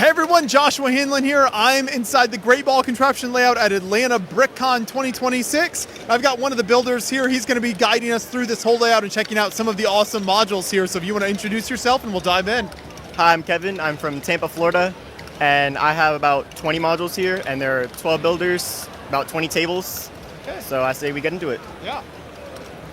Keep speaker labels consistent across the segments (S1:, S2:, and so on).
S1: Hey everyone, Joshua Hanlon here. I'm inside the Great Ball Contraption layout at Atlanta BrickCon 2026. I've got one of the builders here. He's going to be guiding us through this whole layout and checking out some of the awesome modules here. So if you want to introduce yourself and we'll dive in.
S2: Hi, I'm Kevin. I'm from Tampa, Florida, and I have about 20 modules here, and there are 12 builders, about 20 tables.
S1: Okay.
S2: So I say we get into it.
S1: Yeah.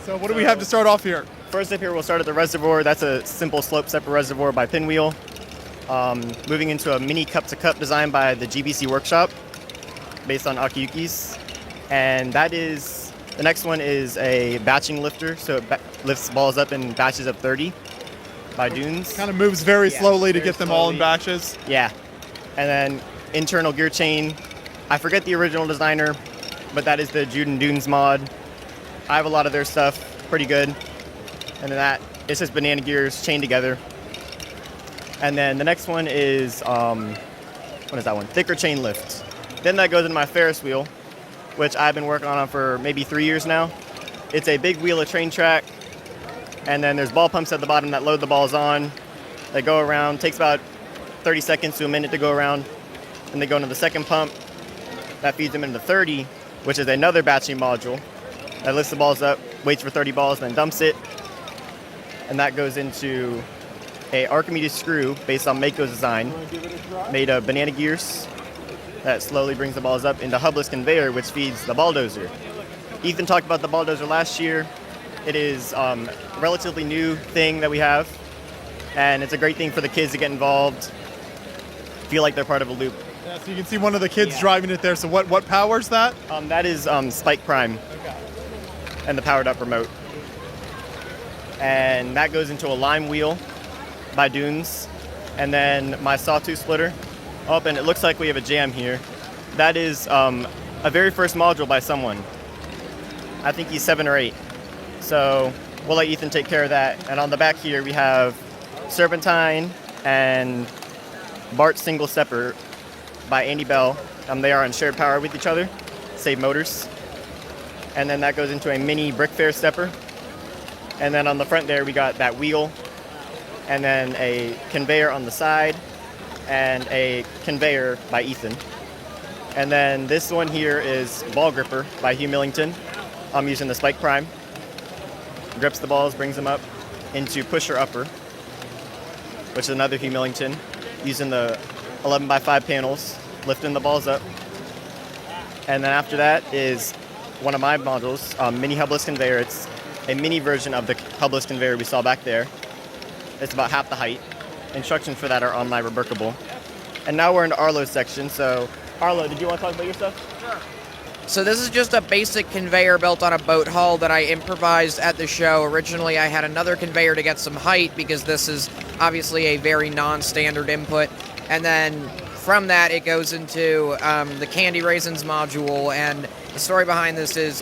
S1: So what do we have to start off here?
S2: First up here, we'll start at the reservoir. That's a simple slope stepper reservoir by Pinwheel. Moving into a mini cup-to-cup design by the GBC Workshop, based on Akiyuki's. And that is, the next one is a batching lifter, so it lifts balls up in batches of 30 by Dunes.
S1: Kind of moves very slowly to get them all in batches.
S2: Yeah. And then internal gear chain. I forget the original designer, but that is the Juden Dunes mod. I have a lot of their stuff, pretty good. And then that, it's just banana gears chained together. And then the next one is, what is that one? Thicker chain lift. Then that goes into my Ferris wheel, which I've been working on for maybe 3 years now. It's a big wheel of train track, and then there's ball pumps at the bottom that load the balls on. They go around, takes about 30 seconds to a minute to go around. And they go into the second pump, that feeds them into 30, which is another batching module that lifts the balls up, waits for 30 balls, then dumps it. And that goes into a Archimedes screw based on Mako's design, made of banana gears that slowly brings the balls up into hubless conveyor, which feeds the bulldozer. Ethan talked about the bulldozer last year. It is a relatively new thing that we have, and it's a great thing for the kids to get involved, feel like they're part of a loop.
S1: Yeah, so you can see one of the kids driving it there. So what powers that?
S2: That is Spike Prime, and the powered up remote. And that goes into a lime wheel by Dunes, and then my sawtooth splitter. Oh, and it looks like we have a jam here. That is a very first module by someone. I think he's 7 or 8. So we'll let Ethan take care of that. And on the back here we have Serpentine and Bart's single stepper by Andy Bell. They are on shared power with each other, save motors. And then that goes into a mini brick fair stepper. And then on the front there we got that wheel, and then a conveyor on the side, and a conveyor by Ethan. And then this one here is Ball Gripper by Hugh Millington. I'm using the Spike Prime. Grips the balls, brings them up into Pusher Upper, which is another Hugh Millington, using the 11x5 panels, lifting the balls up. And then after that is one of my modules, Mini Hubless Conveyor. It's a mini version of the hubless conveyor we saw back there. It's about half the height. Instructions for that are on my Remarkable. And now we're in Arlo's section. So, Arlo, did you want to talk about your stuff?
S3: Sure. So this is just a basic conveyor built on a boat hull that I improvised at the show. Originally, I had another conveyor to get some height because this is obviously a very non-standard input. And then from that, it goes into the Candy Raisins module. And the story behind this is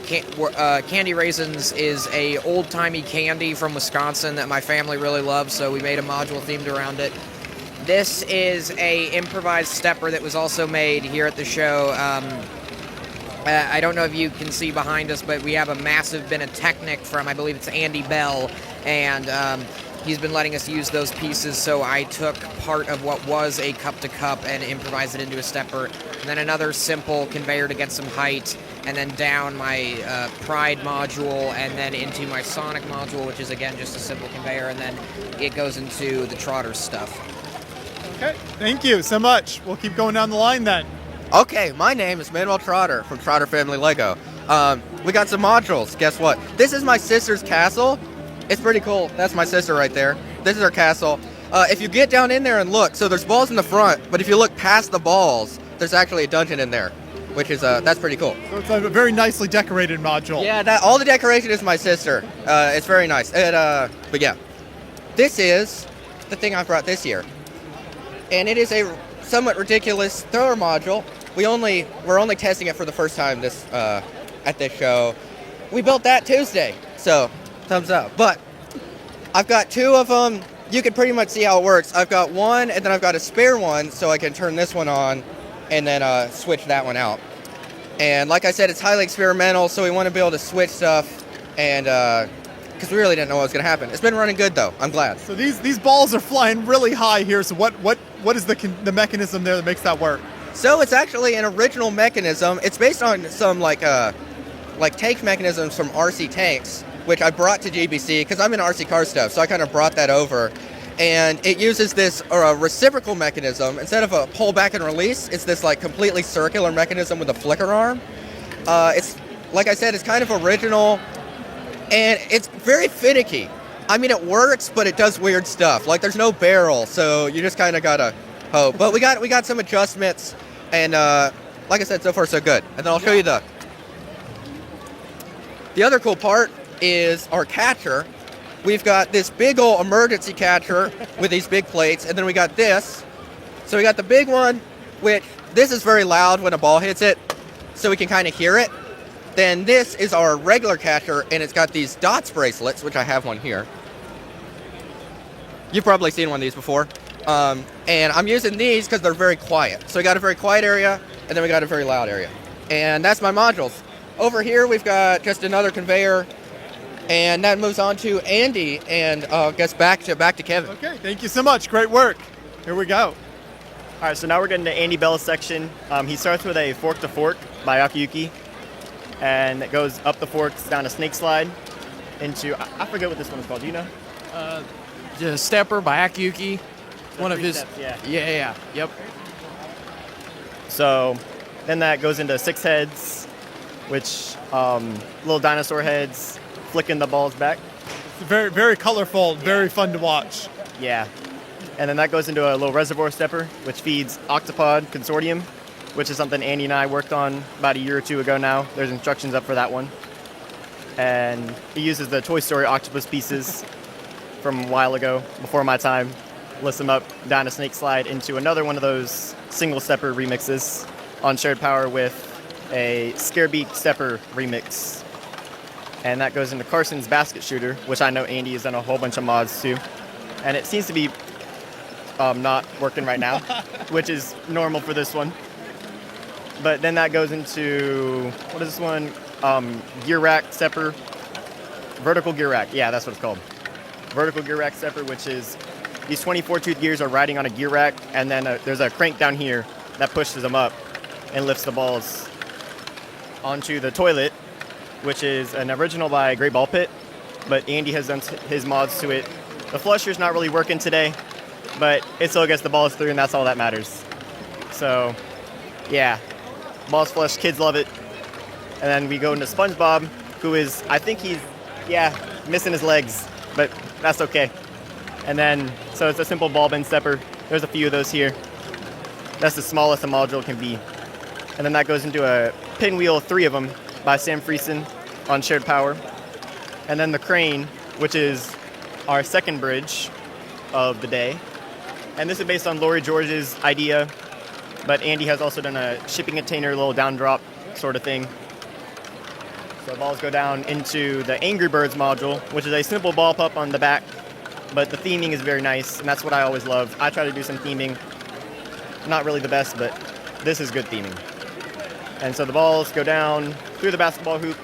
S3: Candy Raisins is a old-timey candy from Wisconsin that my family really loves, so we made a module themed around it. This is a improvised stepper that was also made here at the show. I don't know if you can see behind us, but we have a massive bin of Technic from, I believe it's Andy Bell, and he's been letting us use those pieces, so I took part of what was a cup-to-cup and improvised it into a stepper. And then another simple conveyor to get some height, and then down my Pride module, and then into my Sonic module, which is, again, just a simple conveyor, and then it goes into the Trotter stuff.
S1: Okay, thank you so much. We'll keep going down the line then.
S4: Okay, my name is Manuel Trotter from Trotter Family Lego. We got some modules. Guess what? This is my sister's castle. It's pretty cool. That's my sister right there. This is her castle. If you get down in there and look, so there's balls in the front, but if you look past the balls, there's actually a dungeon in there, which is that's pretty cool.
S1: So it's a very nicely decorated module.
S4: Yeah, all the decoration is my sister. It's very nice. But yeah, this is the thing I brought this year, and it is a somewhat ridiculous thrower module. We're only testing it for the first time at this show. We built that Tuesday, so thumbs up. But I've got 2 of them. You can pretty much see how it works. I've got one, and then I've got a spare one, so I can turn this one on and then switch that one out. And like I said, it's highly experimental, so we want to be able to switch stuff, and because we really didn't know what was going to happen. It's been running good, though. I'm glad.
S1: So these balls are flying really high here. So what what is the mechanism there that makes that work?
S4: So it's actually an original mechanism. It's based on some like tank mechanisms from RC Tanks, which I brought to GBC because I'm in RC car stuff, so I kind of brought that over. And it uses this reciprocal mechanism. Instead of a pull back and release, it's this like completely circular mechanism with a flicker arm. It's, like I said, it's kind of original, and it's very finicky. I mean, it works, but it does weird stuff. Like, there's no barrel, so you just kind of gotta hope. But we got some adjustments, and like I said, so far so good. And then I'll show you the other cool part is our catcher. We've got this big old emergency catcher with these big plates, and then we got this. So we got the big one, which this is very loud when a ball hits it, so we can kind of hear it. Then this is our regular catcher, and it's got these dots bracelets, which I have one here. You've probably seen one of these before. And I'm using these because they're very quiet. So we got a very quiet area, and then we got a very loud area. And that's my modules. Over here, we've got just another conveyor, and that moves on to Andy, and I guess back to Kevin.
S1: Okay, thank you so much. Great work. Here we go.
S2: All right, so now we're getting to Andy Bell's section. He starts with a fork to fork by Akiyuki, and it goes up the forks down a snake slide into, I forget what this one is called. Do you know?
S5: The Stepper by Akiyuki. One of his.
S2: Steps, yeah.
S5: Yeah. Yep.
S2: So then that goes into six heads, which little dinosaur heads flicking the balls back.
S1: It's very, very colorful, very fun to watch.
S2: Yeah. And then that goes into a little reservoir stepper, which feeds Octopod Consortium, which is something Andy and I worked on about a year or two ago now. There's instructions up for that one. And he uses the Toy Story octopus pieces from a while ago, before my time. Lifts them up down a snake slide into another one of those single stepper remixes on shared power with a Scarebeak stepper remix. And that goes into Carson's basket shooter, which I know Andy has done a whole bunch of mods to. And it seems to be not working right now, which is normal for this one. But then that goes into, what is this one? Gear rack stepper, vertical gear rack. Yeah, that's what it's called. Vertical gear rack stepper, which is these 24-tooth gears are riding on a gear rack, and then there's a crank down here that pushes them up and lifts the balls onto the toilet, which is an original by Great Ball Pit, but Andy has done his mods to it. The flusher's not really working today, but it still gets the balls through, and that's all that matters. So, yeah, balls flush, kids love it. And then we go into SpongeBob, who is, I think he's, missing his legs, but that's okay. And then, so it's a simple ball bend stepper. There's a few of those here. That's the smallest a module can be. And then that goes into a pinwheel, 3 of them, by Sam Friesen on shared power. And then the crane, which is our second bridge of the day. And this is based on Lori George's idea, but Andy has also done a shipping container, little down drop sort of thing. So balls go down into the Angry Birds module, which is a simple ball pup on the back, but the theming is very nice, and that's what I always love. I try to do some theming. Not really the best, but this is good theming. And so the balls go down through the basketball hoop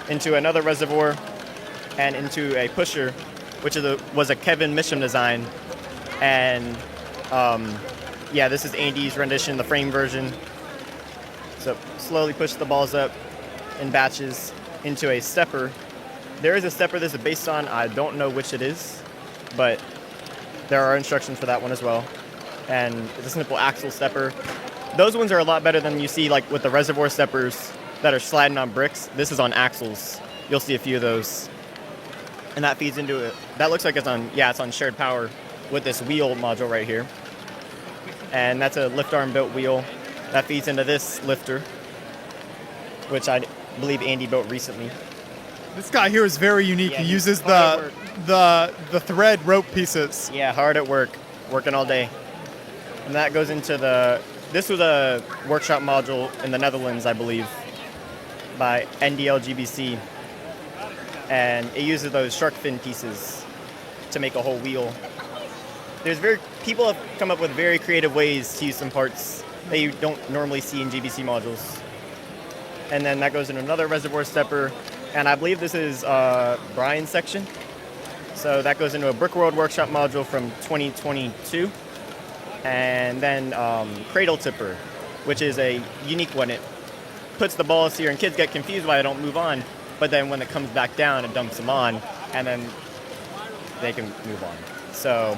S2: into another reservoir and into a pusher, which was a Kevin Misham design. And this is Andy's rendition, the frame version. So slowly push the balls up in batches into a stepper. There is a stepper this is based on. I don't know which it is, but there are instructions for that one as well. And it's a simple axle stepper. Those ones are a lot better than you see like with the reservoir steppers that are sliding on bricks. This is on axles. You'll see a few of those. And that feeds into it. That looks like it's on shared power with this wheel module right here. And that's a lift arm built wheel that feeds into this lifter, which I believe Andy built recently.
S1: This guy here is very unique.
S2: Yeah,
S1: he uses
S2: hard
S1: the thread rope pieces.
S2: Yeah, hard at work, working all day. And that goes into this was a workshop module in the Netherlands, I believe, by NDL-GBC. And it uses those shark fin pieces to make a whole wheel. People have come up with very creative ways to use some parts that you don't normally see in GBC modules. And then that goes in another reservoir stepper. And I believe this is Brian's section. So that goes into a Brick World Workshop module from 2022. And then cradle tipper, which is a unique one. It puts the balls here, and kids get confused why they don't move on. But then when it comes back down, it dumps them on, and then they can move on. So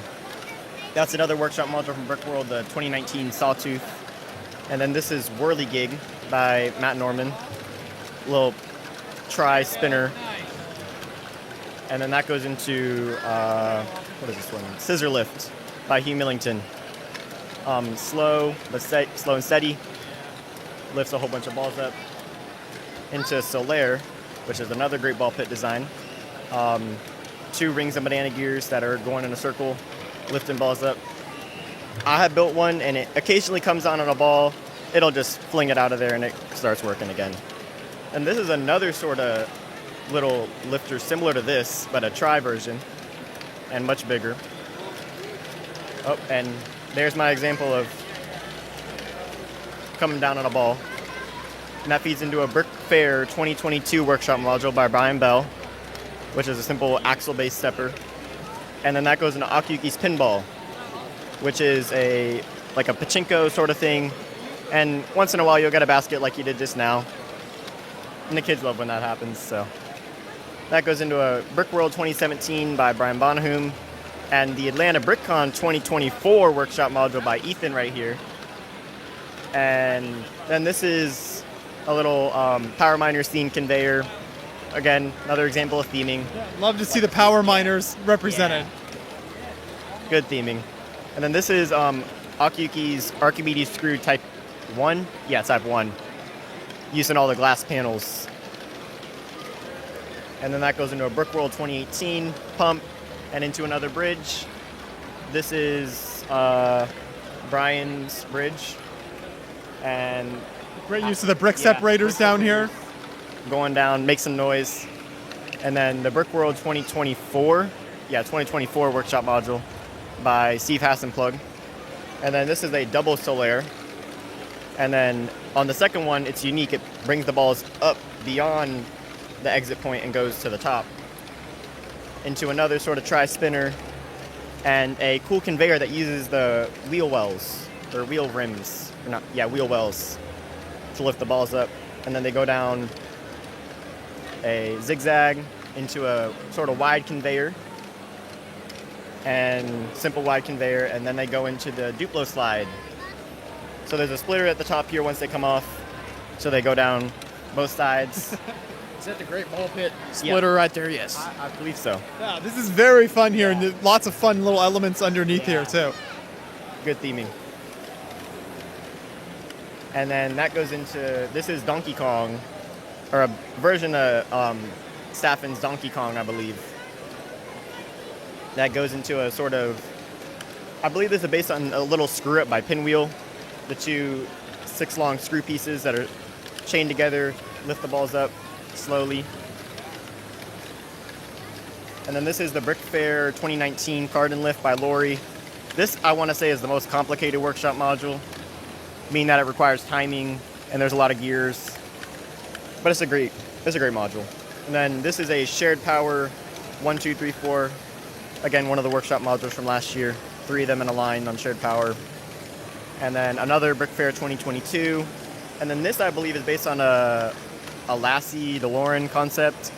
S2: that's another workshop module from Brickworld, the 2019 Sawtooth. And then this is Whirligig by Matt Norman, little tri-spinner. And then that goes into, what is this one? Scissor Lift by Hugh Millington. Slow and steady. Lifts a whole bunch of balls up. Into Solaire, which is another great ball pit design. 2 rings of banana gears that are going in a circle, lifting balls up. I have built one, and it occasionally comes on a ball. It'll just fling it out of there, and it starts working again. And this is another sort of little lifter similar to this, but a tri version, and much bigger. Oh, and there's my example of coming down on a ball. And that feeds into a Brick Fair 2022 workshop module by Brian Bell, which is a simple axle-based stepper. And then that goes into Akiyuki's Pinball, which is like a pachinko sort of thing. And once in a while, you'll get a basket like you did just now. And the kids love when that happens, so. That goes into a Brickworld 2017 by Brian Bonahum, and the Atlanta BrickCon 2024 workshop module by Ethan right here. And then this is a little Power Miners themed conveyor. Again, another example of theming.
S1: Love to see the Power Miners represented.
S2: Yeah. Good theming. And then this is Akiyuki's Archimedes screw type 1. Yeah, type 1. Using all the glass panels. And then that goes into a Brickworld 2018 pump and into another bridge. This is Brian's bridge. And
S1: great use of the brick separators down here.
S2: Going down, make some noise. And then the Brickworld 2024 workshop module by Steve Hassenplug. And then this is a double Solaire. And then on the second one, it's unique. It brings the balls up beyond the exit point and goes to the top into another sort of tri-spinner and a cool conveyor that uses the wheel wells or wheel rims, or not, yeah, wheel wells to lift the balls up. And then they go down a zigzag into a sort of wide conveyor and simple wide conveyor, and then they go into the Duplo slide. So there's a splitter at the top here once they come off, so they go down both sides.
S5: Is that the great ball pit splitter right there? Yes.
S2: I believe so.
S1: Yeah, this is very fun here, and there's lots of fun little elements underneath here too.
S2: Good theming. And then that goes into, this is Donkey Kong, or a version of Staffin's Donkey Kong, I believe. That goes into a sort of, I believe this is based on a little screw up by Pinwheel. The 2 6-long screw pieces that are chained together, lift the balls up slowly. And then this is the Brick Fair 2019 Card and Lift by Lori. This, I want to say, is the most complicated workshop module, meaning that it requires timing and there's a lot of gears. But it's a great module. And then this is a Shared Power 1, 2, 3, 4. Again, one of the workshop modules from last year. 3 of them in a line on Shared Power. And then another Brick Fair 2022. And then this, I believe, is based on a Lassie DeLorean concept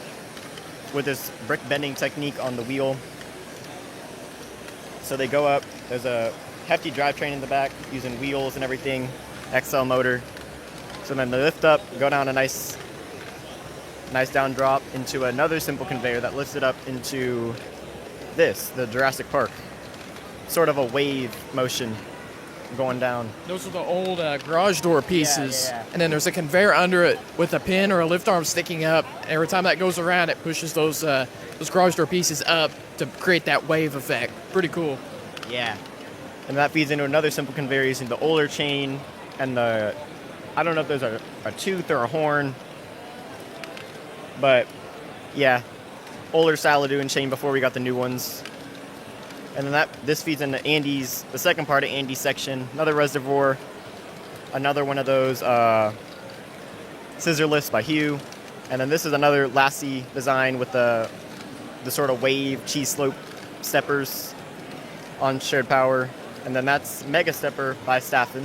S2: with this brick bending technique on the wheel. So they go up. There's a hefty drivetrain in the back using wheels and everything, XL motor. So then they lift up, go down a nice down drop into another simple conveyor that lifts it up into this, the Jurassic Park. Sort of a wave motion going down.
S5: Those are the old garage door pieces.
S2: Yeah.
S5: And then there's a conveyor under it with a pin or a lift arm sticking up. Every time that goes around, it pushes those garage door pieces up to create that wave effect. Pretty cool.
S2: Yeah. And that feeds into another simple conveyor using the Oler chain and the, I don't know if there's a tooth or a horn, but yeah, Oler Saladin and chain before we got the new ones. And then this feeds into Andy's, the second part of Andy's section, another reservoir, another one of those scissor lifts by Hugh. And then this is another Lassie design with the sort of wave cheese slope steppers on Shared Power. And And then that's Mega Stepper by Staffen.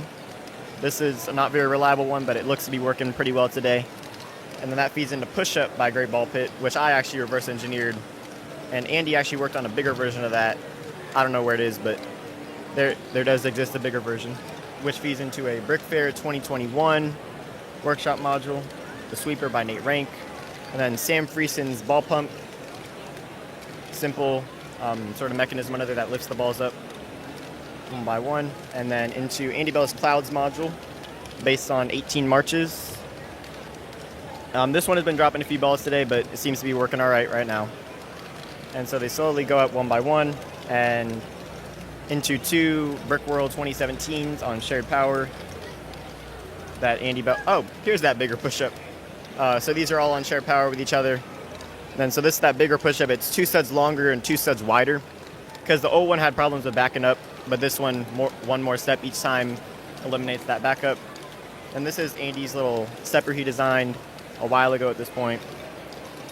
S2: This is a not very reliable one, but it looks to be working pretty well today. And then that feeds into Push Up by Great Ball Pit, which I actually reverse engineered. And Andy actually worked on a bigger version of that. I don't know where it is, but there does exist a bigger version, which feeds into a Brick Fair 2021 workshop module, the Sweeper by Nate Rank, and then Sam Frieson's Ball Pump, simple sort of mechanism under there that lifts the balls up one by one, and then into Andy Bell's Clouds module, based on 18 marches. This one has been dropping a few balls today, but it seems to be working all right now. And so they slowly go up one by one, and into 2 Brick World 2017s on shared power that Andy Bell. Oh, here's that bigger push-up. So these are all on shared power with each other. Then so this is that bigger push-up. It's 2 studs longer and 2 studs wider, because the old one had problems with backing up, but this one, one more step each time eliminates that backup. And this is Andy's little stepper he designed a while ago at this point.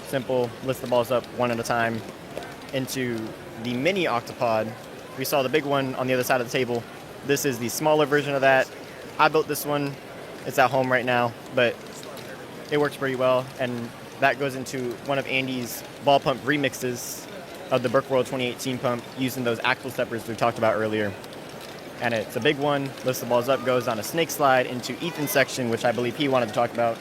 S2: Simple, lifts the balls up one at a time into the mini octopod. We saw the big one on the other side of the table. This is the smaller version of that. I built this one. It's at home right now, but it works pretty well. And that goes into one of Andy's ball pump remixes of the Brick World 2018 pump using those axle steppers we talked about earlier. And it's a big one, lifts the balls up, goes on a snake slide into Ethan's section, which I believe he wanted to talk about.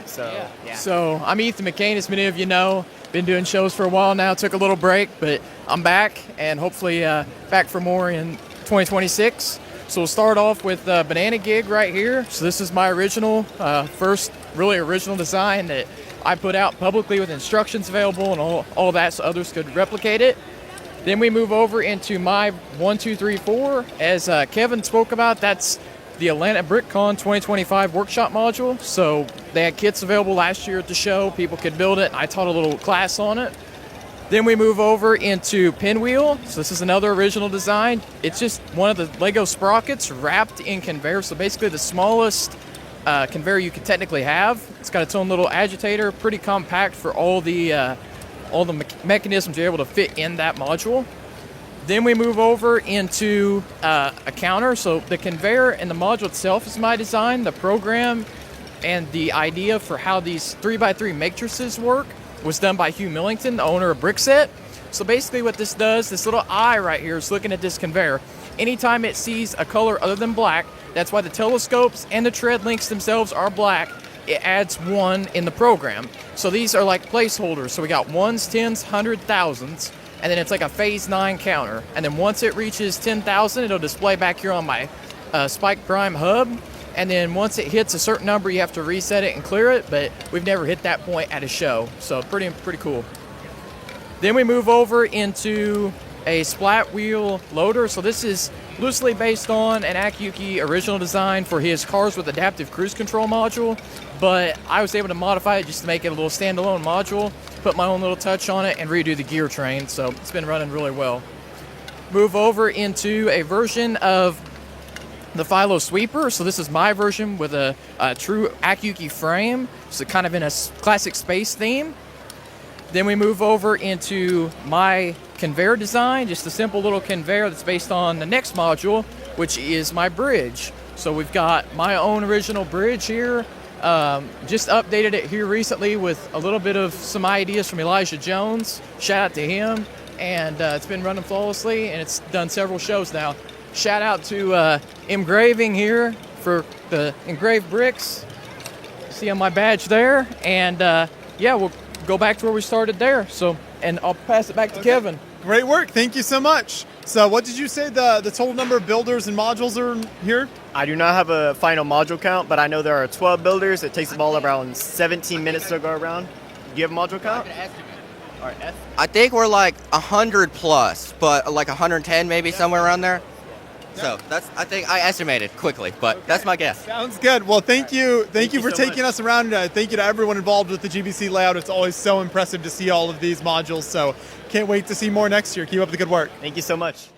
S2: So, yeah.
S5: So I'm Ethan McCain, as many of you know. Been doing shows for a while now, took a little break, but I'm back, and hopefully back for more in 2026. So we'll start off with Banana Gig right here. So this is my original, first really original design that I put out publicly with instructions available and all that so others could replicate it. Then we move over into my 1, 2, 3, 4. As Kevin spoke about, that's the Atlanta BrickCon 2025 workshop module. So they had kits available last year at the show. People could build it. I taught a little class on it. Then we move over into Pinwheel. So this is another original design. It's just one of the Lego sprockets wrapped in conveyor. So basically the smallest conveyor you could technically have. It's got its own little agitator, pretty compact for all the mechanisms you're able to fit in that module. Then we move over into a counter. So the conveyor and the module itself is my design. The program and the idea for how these 3x3 matrices work was done by Hugh Millington, the owner of Brickset. So basically what this does, this little eye right here is looking at this conveyor. Anytime it sees a color other than black, that's why the telescopes and the tread links themselves are black, it adds 1 in the program. So these are like placeholders. So we got 1s, 10s, 100, 1000s, and then it's like a phase 9 counter. And then once it reaches 10,000, it'll display back here on my Spike Prime hub. And then once it hits a certain number, you have to reset it and clear it, but we've never hit that point at a show. So pretty cool. Then we move over into a splat wheel loader. So this is loosely based on an Akiyuki original design for his Cars with Adaptive Cruise Control module, but I was able to modify it just to make it a little standalone module, put my own little touch on it, and redo the gear train. So it's been running really well. Move over into a version of the Philo Sweeper. So this is my version with a true Akiyuki frame, so kind of in a classic space theme. Then we move over into my conveyor design, just a simple little conveyor that's based on the next module, which is my bridge. So we've got my own original bridge here. Just updated it here recently with a little bit of some ideas from Elijah Jones. Shout out to him. And it's been running flawlessly, and it's done several shows now. Shout out to Engraving here for the engraved bricks. See on my badge there. And yeah, we'll go back to where we started there. So, and I'll pass it back to Kevin.
S1: Great work. Thank you so much. So what did you say the total number of builders and modules are here?
S2: I do not have a final module count, but I know there are 12 builders. It takes them all around 17 minutes to go around. Do you have a module count? All right,
S4: I think we're like 100 plus, but like 110 maybe, somewhere around there. So that's, I think I estimated quickly, but that's my guess.
S1: Sounds good. Well, thank you for
S2: so
S1: taking us around. Thank you to everyone involved with the GBC layout. It's always so impressive to see all of these modules. So can't wait to see more next year. Keep up the good work.
S2: Thank you so much.